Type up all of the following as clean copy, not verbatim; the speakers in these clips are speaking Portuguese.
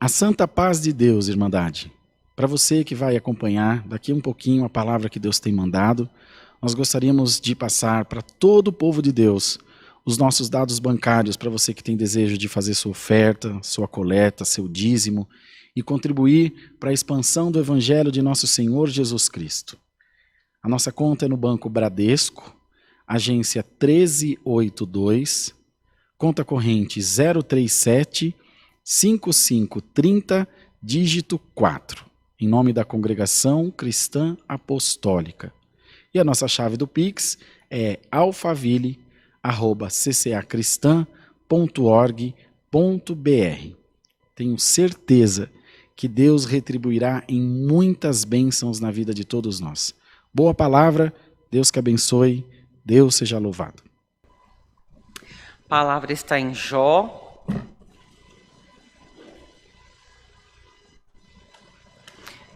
A santa paz de Deus, Irmandade. Para você que vai acompanhar daqui um pouquinho a palavra que Deus tem mandado, nós gostaríamos de passar para todo o povo de Deus os nossos dados bancários para você que tem desejo de fazer sua oferta, sua coleta, seu dízimo e contribuir para a expansão do Evangelho de nosso Senhor Jesus Cristo. A nossa conta é no Banco Bradesco, agência 1382, conta corrente 037 5530, dígito 4, em nome da Congregação Cristã Apostólica. E a nossa chave do Pix é alfaville@ccacristã.org.br. Tenho certeza que Deus retribuirá em muitas bênçãos na vida de todos nós. Boa palavra, Deus que abençoe, Deus seja louvado. A palavra está em Jó,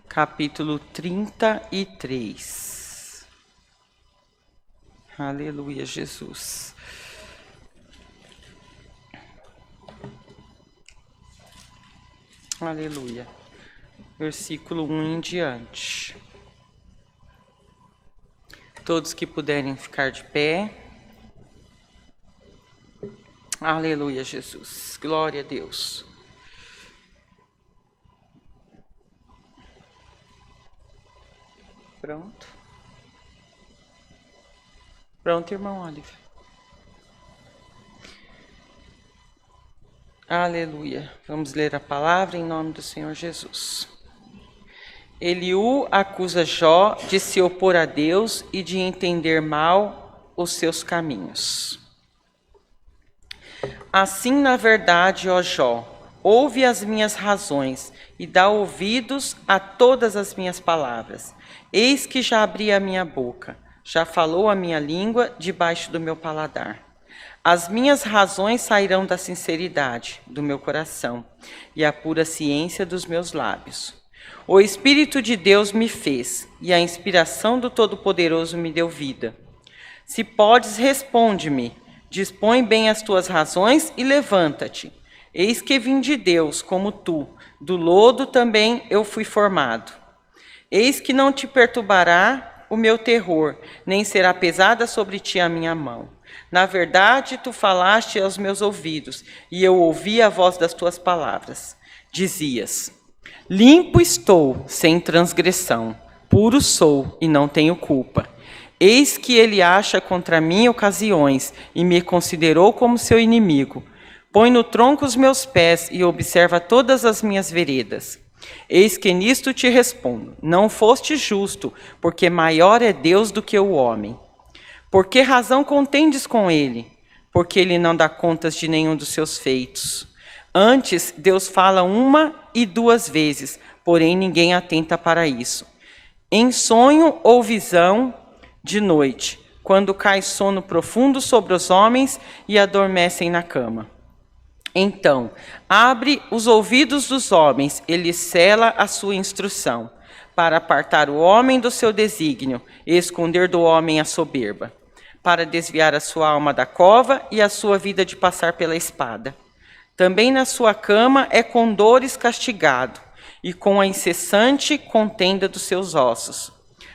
capítulo 33. Aleluia, Jesus. Aleluia. Versículo 1 em diante. Todos que puderem ficar de pé. Aleluia, Jesus. Glória a Deus. Pronto. Pronto, irmão Oliver. Aleluia. Vamos ler a palavra em nome do Senhor Jesus. Eliú acusa Jó de se opor a Deus e de entender mal os seus caminhos. Assim, na verdade, ó Jó, ouve as minhas razões e dá ouvidos a todas as minhas palavras. Eis que já abri a minha boca, já falou a minha língua debaixo do meu paladar. As minhas razões sairão da sinceridade do meu coração e a pura ciência dos meus lábios. O Espírito de Deus me fez e a inspiração do Todo-Poderoso me deu vida. Se podes, responde-me, dispõe bem as tuas razões e levanta-te. Eis que vim de Deus, como tu, do lodo também eu fui formado. Eis que não te perturbará o meu terror, nem será pesada sobre ti a minha mão. Na verdade, tu falaste aos meus ouvidos, e eu ouvi a voz das tuas palavras. Dizias: limpo estou, sem transgressão, puro sou e não tenho culpa. Eis que ele acha contra mim ocasiões, e me considerou como seu inimigo. Põe no tronco os meus pés e observa todas as minhas veredas. Eis que nisto te respondo, não foste justo, porque maior é Deus do que o homem. Por que razão contendes com ele? Porque ele não dá contas de nenhum dos seus feitos. Antes, Deus fala 1 e 2 vezes, porém ninguém atenta para isso. Em sonho ou visão de noite, quando cai sono profundo sobre os homens e adormecem na cama. Então, abre os ouvidos dos homens e lhes cela a sua instrução, para apartar o homem do seu desígnio e esconder do homem a soberba, para desviar a sua alma da cova e a sua vida de passar pela espada. Também na sua cama é com dores castigado, e com a incessante contenda dos seus ossos,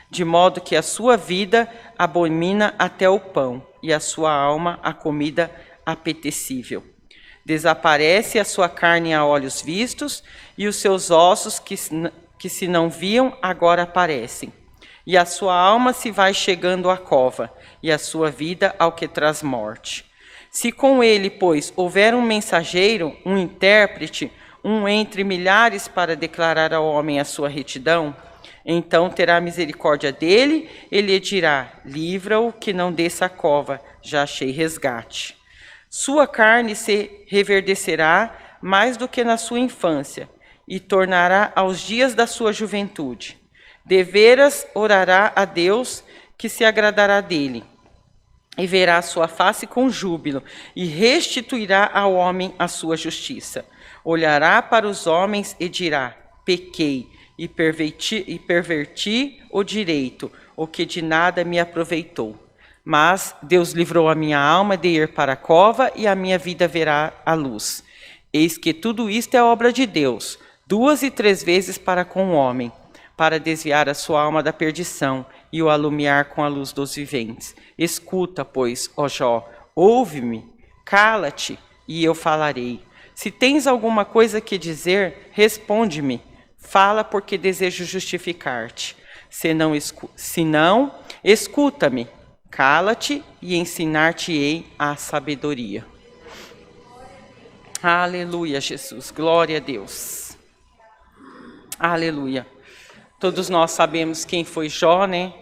de modo que a sua vida abomina até o pão, e a sua alma a comida apetecível. Desaparece a sua carne a olhos vistos, e os seus ossos que se não viam agora aparecem. E a sua alma se vai chegando à cova, e a sua vida ao que traz morte. Se com ele, pois, houver um mensageiro, um intérprete, um entre milhares para declarar ao homem a sua retidão, então terá misericórdia dele, ele dirá, livra-o que não desça a cova, já achei resgate. Sua carne se reverdecerá mais do que na sua infância, e tornará aos dias da sua juventude. Deveras orará a Deus, que se agradará dele, e verá a sua face com júbilo, e restituirá ao homem a sua justiça. Olhará para os homens e dirá, pequei, e perverti o direito, o que de nada me aproveitou. Mas Deus livrou a minha alma de ir para a cova, e a minha vida verá a luz. Eis que tudo isto é obra de Deus, 2 e 3 vezes para com o homem, para desviar a sua alma da perdição e o alumiar com a luz dos viventes. Escuta, pois, ó Jó, ouve-me, cala-te, e eu falarei. Se tens alguma coisa que dizer, responde-me. Fala, porque desejo justificar-te. Se não, escuta-me, cala-te e ensinar-te-ei a sabedoria. Aleluia, Jesus. Glória a Deus. Aleluia. Todos nós sabemos quem foi Jó, né?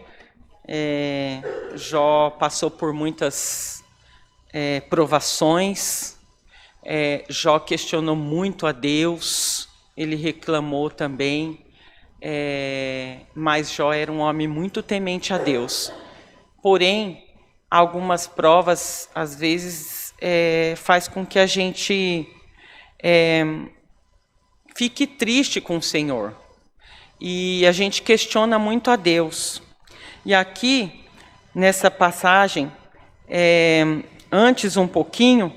Jó passou por muitas provações. Jó questionou muito a Deus. Ele reclamou também. Mas Jó era um homem muito temente a Deus. Porém, algumas provas, às vezes, faz com que a gente fique triste com o Senhor. E a gente questiona muito a Deus. E aqui, nessa passagem, antes um pouquinho,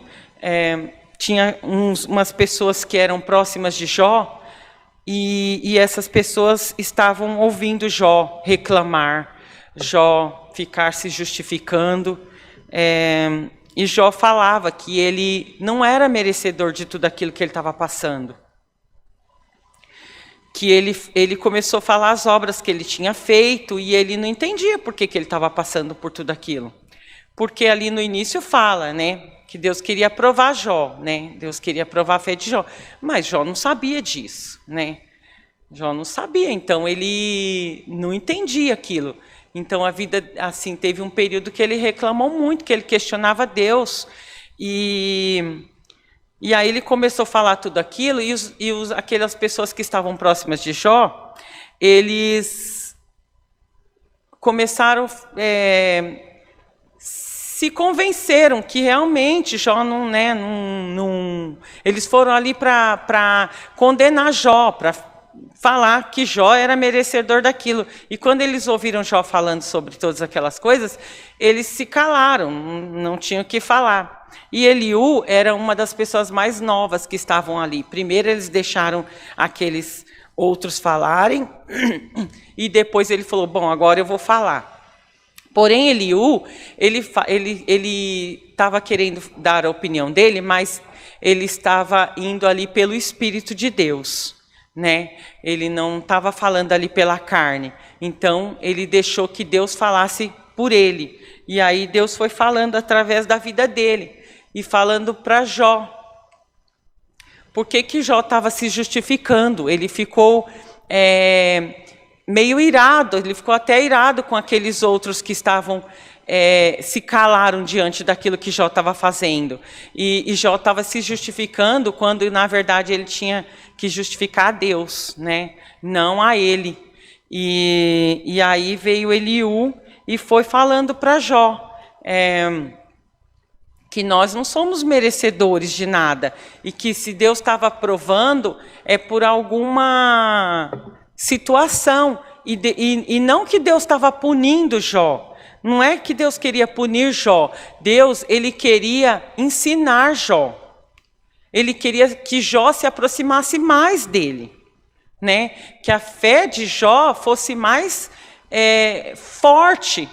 tinha umas pessoas que eram próximas de Jó, e essas pessoas estavam ouvindo Jó reclamar, Jó ficar se justificando, e Jó falava que ele não era merecedor de tudo aquilo que ele estava passando. Que ele começou a falar as obras que ele tinha feito e ele não entendia por que ele estava passando por tudo aquilo. Porque ali no início fala, né, que Deus queria provar Jó, né? Deus queria provar a fé de Jó. Mas Jó não sabia disso, né? Jó não sabia, então ele não entendia aquilo. Então a vida, assim, teve um período que ele reclamou muito, que ele questionava Deus. E aí ele começou a falar tudo aquilo, aquelas pessoas que estavam próximas de Jó, eles começaram, se convenceram que realmente Jó não eles foram ali para condenar Jó, para falar que Jó era merecedor daquilo. E quando eles ouviram Jó falando sobre todas aquelas coisas, eles se calaram, não tinham o que falar. E Eliú era uma das pessoas mais novas que estavam ali. Primeiro eles deixaram aqueles outros falarem, e depois ele falou, bom, agora eu vou falar. Porém, Eliú, ele estava querendo dar a opinião dele, mas ele estava indo ali pelo Espírito de Deus, né? Ele não estava falando ali pela carne. Então, ele deixou que Deus falasse por ele. E aí Deus foi falando através da vida dele e falando para Jó. Por que Jó estava se justificando? Ele ficou meio irado, ele ficou até irado com aqueles outros que estavam, se calaram diante daquilo que Jó estava fazendo. E Jó estava se justificando quando, na verdade, ele tinha que justificar a Deus, né? Não a ele. E aí veio Eliú e foi falando para Jó que nós não somos merecedores de nada, e que se Deus estava provando é por alguma situação, e não que Deus estava punindo Jó. Não é que Deus queria punir Jó. Deus, ele queria ensinar Jó. Ele queria que Jó se aproximasse mais dele, né? Que a fé de Jó fosse mais forte.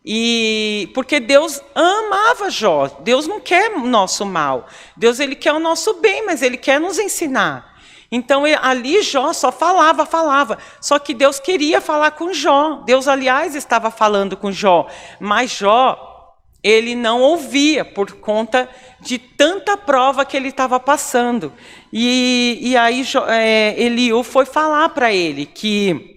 E porque Deus amava Jó. Deus não quer o nosso mal. Deus, ele quer o nosso bem, mas ele quer nos ensinar. Então, ali Jó só falava. Só que Deus queria falar com Jó. Deus, aliás, estava falando com Jó. Mas Jó, ele não ouvia por conta de tanta prova que ele estava passando. E aí Eliú foi falar para ele que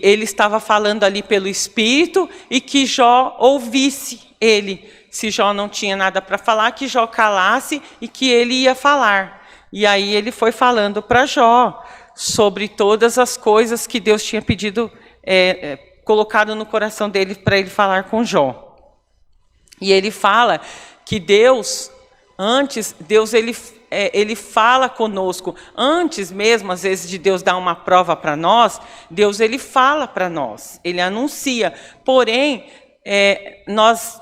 ele estava falando ali pelo Espírito e que Jó ouvisse ele. Se Jó não tinha nada para falar, que Jó calasse e que ele ia falar. E aí ele foi falando para Jó sobre todas as coisas que Deus tinha pedido, colocado no coração dele para ele falar com Jó. E ele fala que Deus, ele fala conosco, antes mesmo, às vezes, de Deus dar uma prova para nós, Deus, ele fala para nós, ele anuncia. Porém, nós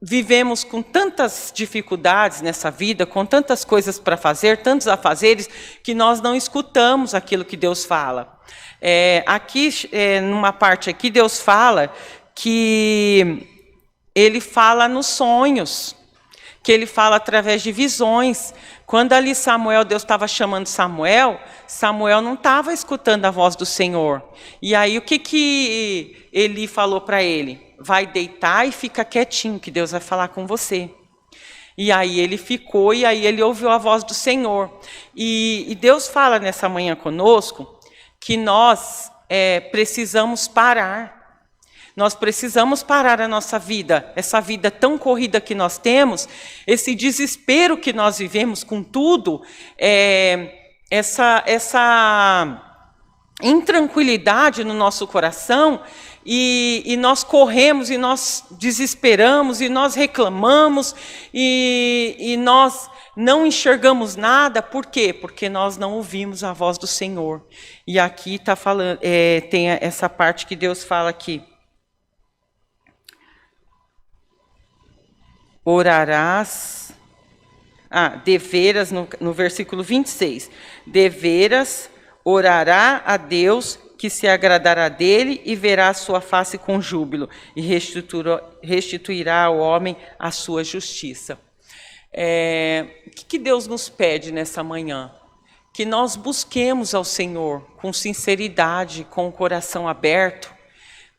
vivemos com tantas dificuldades nessa vida, com tantas coisas para fazer, tantos afazeres, que nós não escutamos aquilo que Deus fala. Numa parte aqui, Deus fala que Ele fala nos sonhos, que Ele fala através de visões. Quando ali Deus estava chamando Samuel não estava escutando a voz do Senhor. E aí o que Eli falou para ele? Vai deitar e fica quietinho, que Deus vai falar com você. E aí ele ficou, e aí ele ouviu a voz do Senhor. E Deus fala nessa manhã conosco que nós precisamos parar. Nós precisamos parar a nossa vida, essa vida tão corrida que nós temos, esse desespero que nós vivemos com tudo, essa intranquilidade no nosso coração, e nós corremos, e nós desesperamos, e nós reclamamos, e nós não enxergamos nada. Por quê? Porque nós não ouvimos a voz do Senhor. E aqui está falando, tem essa parte que Deus fala aqui. Orarás, deveras, no versículo 26, deveras orará a Deus, que se agradará dele e verá a sua face com júbilo, e restituirá ao homem a sua justiça. O que Deus nos pede nessa manhã? Que nós busquemos ao Senhor com sinceridade, com o coração aberto,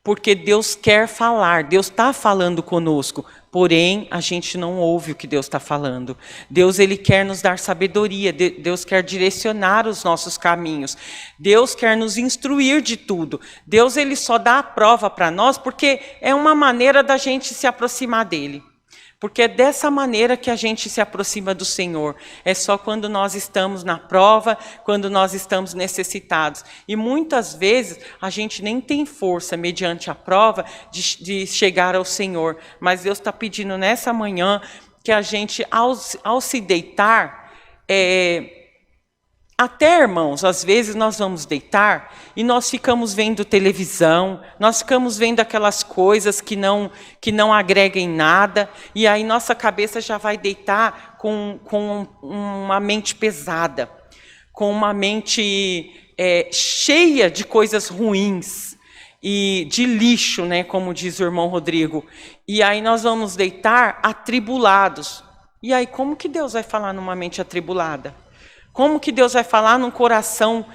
porque Deus quer falar, Deus está falando conosco, porém a gente não ouve o que Deus está falando. Deus, Ele quer nos dar sabedoria, Deus quer direcionar os nossos caminhos, Deus quer nos instruir de tudo. Deus, Ele só dá a prova para nós porque é uma maneira da gente se aproximar dEle. Porque é dessa maneira que a gente se aproxima do Senhor. É só quando nós estamos na prova, quando nós estamos necessitados. E muitas vezes a gente nem tem força, mediante a prova, de chegar ao Senhor. Mas Deus está pedindo nessa manhã que a gente, ao se deitar, até, irmãos, às vezes nós vamos deitar e nós ficamos vendo televisão, nós ficamos vendo aquelas coisas que não agregam nada, e aí nossa cabeça já vai deitar com uma mente pesada, com uma mente cheia de coisas ruins e de lixo, né, como diz o irmão Rodrigo. E aí nós vamos deitar atribulados. E aí como que Deus vai falar numa mente atribulada? Como que Deus vai falar num coração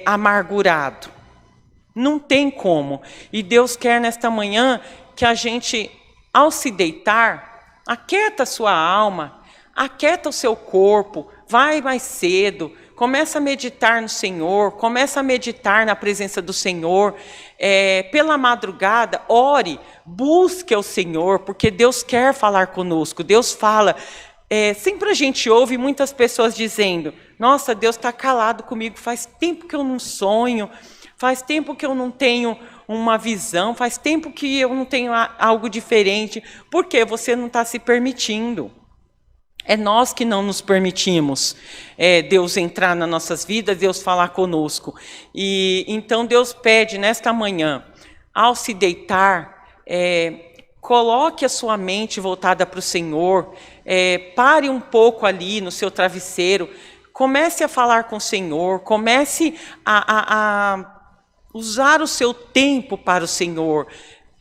amargurado? Não tem como. E Deus quer nesta manhã que a gente, ao se deitar, aquieta a sua alma, aquieta o seu corpo, vai mais cedo, começa a meditar no Senhor, começa a meditar na presença do Senhor. Pela madrugada, ore, busque o Senhor, porque Deus quer falar conosco. Deus fala. Sempre a gente ouve muitas pessoas dizendo: nossa, Deus está calado comigo, faz tempo que eu não sonho, faz tempo que eu não tenho uma visão, faz tempo que eu não tenho algo diferente. Por quê? Você não está se permitindo. É nós que não nos permitimos Deus entrar nas nossas vidas, Deus falar conosco. E então Deus pede nesta manhã, ao se deitar, coloque a sua mente voltada para o Senhor, pare um pouco ali no seu travesseiro, comece a falar com o Senhor, comece a usar o seu tempo para o Senhor.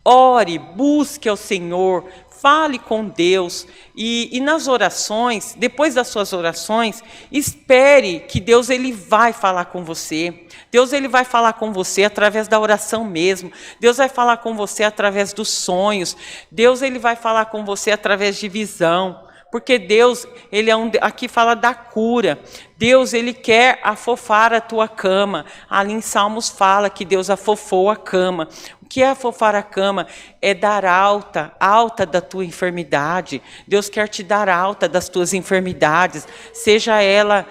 Ore, busque ao Senhor, fale com Deus, e nas orações, depois das suas orações, espere que Deus, Ele vai falar com você. Deus, Ele vai falar com você através da oração mesmo. Deus vai falar com você através dos sonhos. Deus, Ele vai falar com você através de visão. Porque Deus, Ele aqui fala da cura. Deus, Ele quer afofar a tua cama. Ali em Salmos fala que Deus afofou a cama. O que é afofar a cama? É dar alta da tua enfermidade. Deus quer te dar alta das tuas enfermidades, seja ela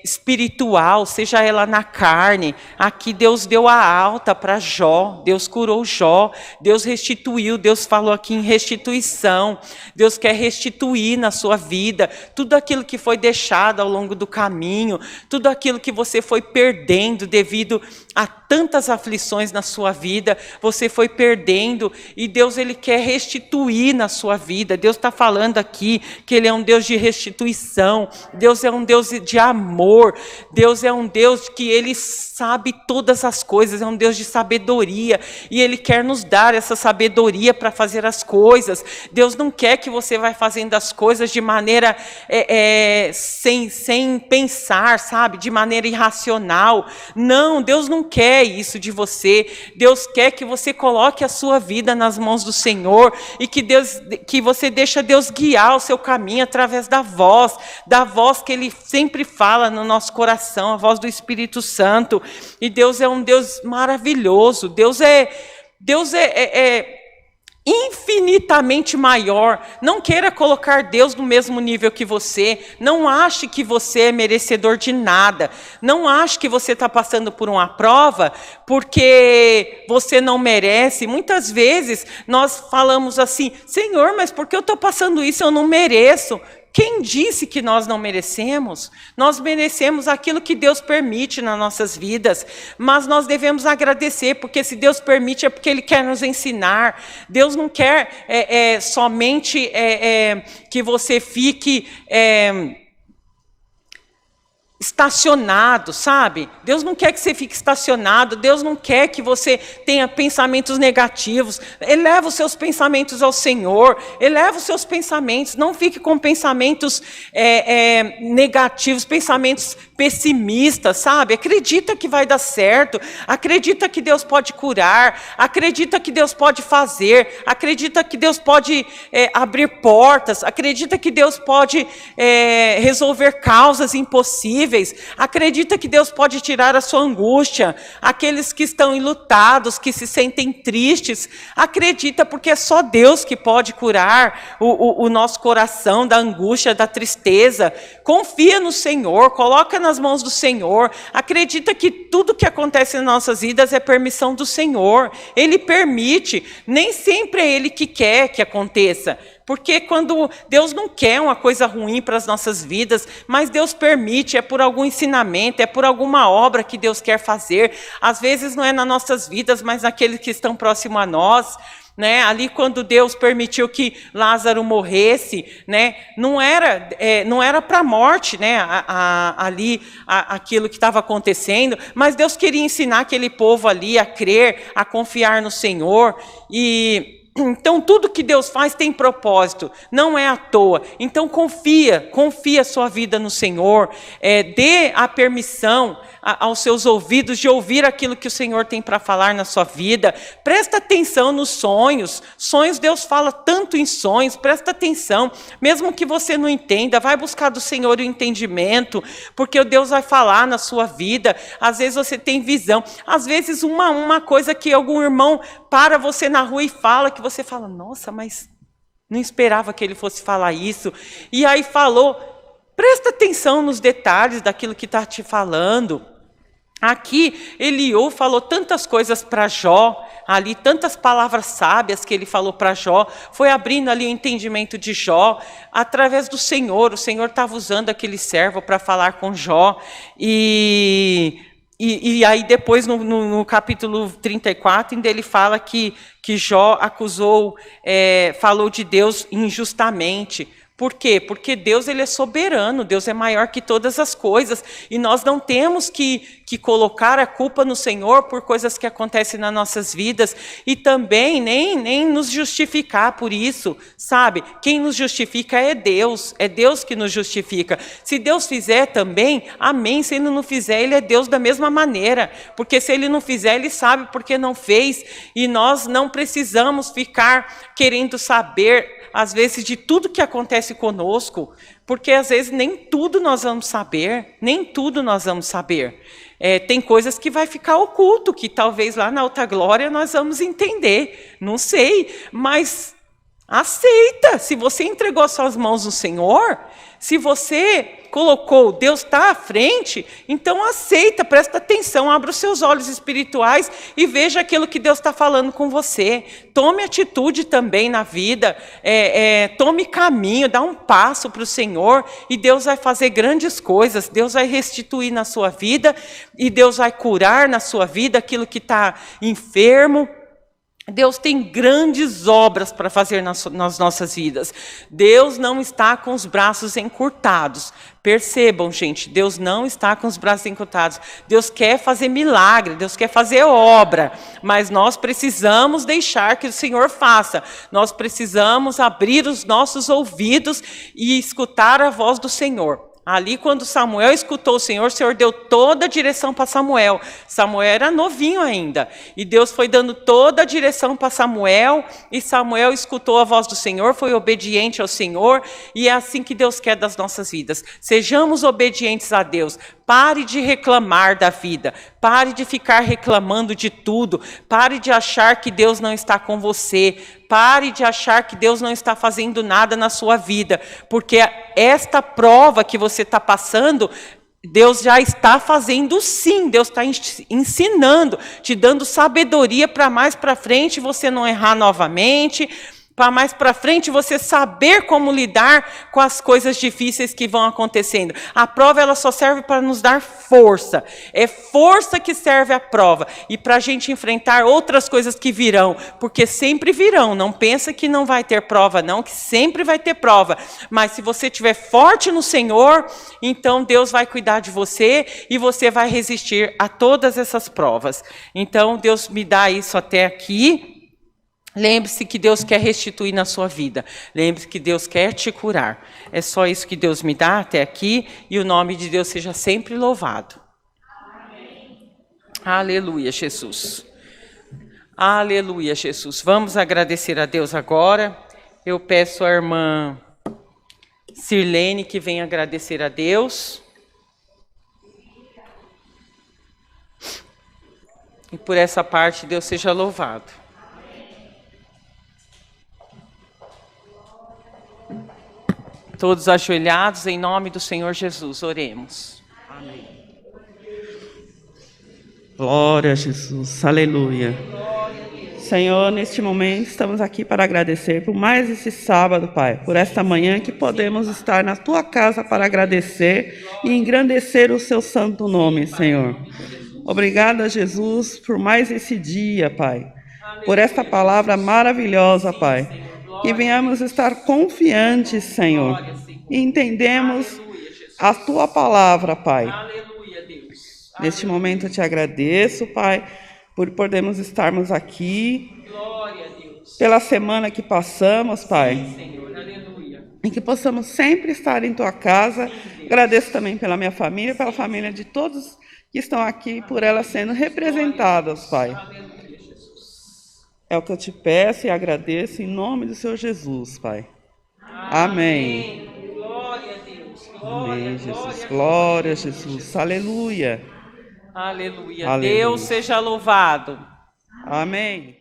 espiritual, seja ela na carne. Aqui Deus deu a alta para Jó, Deus curou Jó, Deus restituiu, Deus falou aqui em restituição. Deus quer restituir na sua vida tudo aquilo que foi deixado ao longo do caminho, tudo aquilo que você foi perdendo devido a tantas aflições na sua vida. vida você foi perdendo, e Deus, Ele quer restituir na sua vida. Deus está falando aqui que Ele é um Deus de restituição, Deus é um Deus de amor, Deus é um Deus que Ele sabe todas as coisas, é um Deus de sabedoria, e Ele quer nos dar essa sabedoria para fazer as coisas. Deus não quer que você vá fazendo as coisas de maneira sem pensar, sabe? De maneira irracional. Não, Deus não quer isso de você. Deus quer que você coloque a sua vida nas mãos do Senhor e que você deixa Deus guiar o seu caminho através da voz que Ele sempre fala no nosso coração, a voz do Espírito Santo. E Deus é um Deus maravilhoso. Deus é infinitamente maior. Não queira colocar Deus no mesmo nível que você. Não ache que você é merecedor de nada. Não ache que você está passando por uma prova porque você não merece. Muitas vezes nós falamos assim: Senhor, mas por que eu estou passando isso? Eu não mereço. Quem disse que nós não merecemos? Nós merecemos aquilo que Deus permite nas nossas vidas, mas nós devemos agradecer, porque se Deus permite é porque Ele quer nos ensinar. Deus não quer somente que você fique estacionado, sabe? Deus não quer que você fique estacionado, Deus não quer que você tenha pensamentos negativos. Eleva os seus pensamentos ao Senhor, eleva os seus pensamentos, não fique com pensamentos negativos, pensamentos pessimistas, sabe? Acredita que vai dar certo, acredita que Deus pode curar, acredita que Deus pode fazer, acredita que Deus pode abrir portas, acredita que Deus pode resolver causas impossíveis. Acredita que Deus pode tirar a sua angústia. Aqueles que estão enlutados, que se sentem tristes, acredita, porque é só Deus que pode curar o nosso coração da angústia, da tristeza. Confia no Senhor, coloca nas mãos do Senhor. Acredita que tudo que acontece nas nossas vidas é permissão do Senhor. Ele permite, nem sempre é Ele que quer que aconteça. Porque quando Deus não quer uma coisa ruim para as nossas vidas, mas Deus permite, é por algum ensinamento, é por alguma obra que Deus quer fazer. Às vezes não é nas nossas vidas, mas naqueles que estão próximos a nós. Né? Ali quando Deus permitiu que Lázaro morresse, né? Não era para a morte, né? Aquilo que estava acontecendo, mas Deus queria ensinar aquele povo ali a crer, a confiar no Senhor. Então, tudo que Deus faz tem propósito, não é à toa. Então, confia a sua vida no Senhor, dê a permissão aos seus ouvidos de ouvir aquilo que o Senhor tem para falar na sua vida. Presta atenção nos sonhos. Sonhos, Deus fala tanto em sonhos, presta atenção. Mesmo que você não entenda, vai buscar do Senhor o entendimento, porque Deus vai falar na sua vida. Às vezes você tem visão, às vezes uma coisa que algum irmão para você na rua e fala, que você fala: nossa, mas não esperava que ele fosse falar isso. E aí falou. Presta atenção nos detalhes daquilo que está te falando. Aqui, Eliú falou tantas coisas para Jó, ali, tantas palavras sábias que ele falou para Jó, foi abrindo ali o entendimento de Jó, através do Senhor. O Senhor estava usando aquele servo para falar com Jó, e aí depois no capítulo 34, ainda ele fala que Jó acusou, falou de Deus injustamente. Por quê? Porque Deus, ele é soberano, Deus é maior que todas as coisas, e nós não temos que colocar a culpa no Senhor por coisas que acontecem nas nossas vidas, e também nem nos justificar por isso, sabe? Quem nos justifica é Deus que nos justifica. Se Deus fizer também, amém. Se Ele não fizer, Ele é Deus da mesma maneira, porque se Ele não fizer, Ele sabe porque não fez, e nós não precisamos ficar querendo saber, às vezes, de tudo que acontece conosco, porque às vezes nem tudo nós vamos saber, tem coisas que vai ficar oculto, que talvez lá na alta glória nós vamos entender, não sei, mas Aceita. Se você entregou as suas mãos no Senhor, se você colocou, Deus está à frente, então aceita, presta atenção, abra os seus olhos espirituais e veja aquilo que Deus está falando com você. Tome atitude também na vida, tome caminho, dá um passo para o Senhor e Deus vai fazer grandes coisas, Deus vai restituir na sua vida e Deus vai curar na sua vida aquilo que está enfermo. Deus tem grandes obras para fazer nas nossas vidas. Deus não está com os braços encurtados. Percebam, gente, Deus não está com os braços encurtados. Deus quer fazer milagre, Deus quer fazer obra, mas nós precisamos deixar que o Senhor faça. Nós precisamos abrir os nossos ouvidos e escutar a voz do Senhor. Ali, quando Samuel escutou o Senhor deu toda a direção para Samuel. Samuel era novinho ainda. E Deus foi dando toda a direção para Samuel. E Samuel escutou a voz do Senhor, foi obediente ao Senhor. E é assim que Deus quer das nossas vidas. Sejamos obedientes a Deus. Pare de reclamar da vida. Pare de ficar reclamando de tudo. Pare de achar que Deus não está com você. Pare de achar que Deus não está fazendo nada na sua vida. Porque esta prova que você está passando, Deus já está fazendo sim. Deus está ensinando, te dando sabedoria para mais para frente você não errar novamente. Para mais para frente você saber como lidar com as coisas difíceis que vão acontecendo. A prova ela só serve para nos dar força. É força que serve a prova. E para a gente enfrentar outras coisas que virão. Porque sempre virão. Não pensa que não vai ter prova, não. Que sempre vai ter prova. Mas se você estiver forte no Senhor, então Deus vai cuidar de você e você vai resistir a todas essas provas. Então Deus me dá isso até aqui. Lembre-se que Deus quer restituir na sua vida. Lembre-se que Deus quer te curar. É só isso que Deus me dá até aqui. E o nome de Deus seja sempre louvado. Amém. Aleluia, Jesus. Aleluia, Jesus. Vamos agradecer a Deus agora. Eu peço à irmã Sirlene que venha agradecer a Deus. E por essa parte, Deus seja louvado. Todos ajoelhados em nome do Senhor Jesus, oremos. Amém. Glória a Jesus, aleluia. Senhor, neste momento estamos aqui para agradecer por mais esse sábado, Pai, por esta manhã que podemos estar na Tua casa para agradecer e engrandecer o Seu santo nome, Senhor. Obrigada, Jesus, por mais esse dia, Pai, por esta palavra maravilhosa, Pai. Que venhamos estar confiantes, Senhor, e entendemos a Tua palavra, Pai. Neste momento eu te agradeço, Pai, por podermos estarmos aqui, pela semana que passamos, Pai, e que possamos sempre estar em Tua casa. Agradeço também pela minha família, pela família de todos que estão aqui, por elas sendo representadas, Pai. É o que eu te peço e agradeço em nome do Senhor Jesus, Pai. Amém. Glória a Deus. Amém, Jesus. Glória a Jesus. Aleluia. Aleluia. Aleluia. Deus seja louvado. Amém.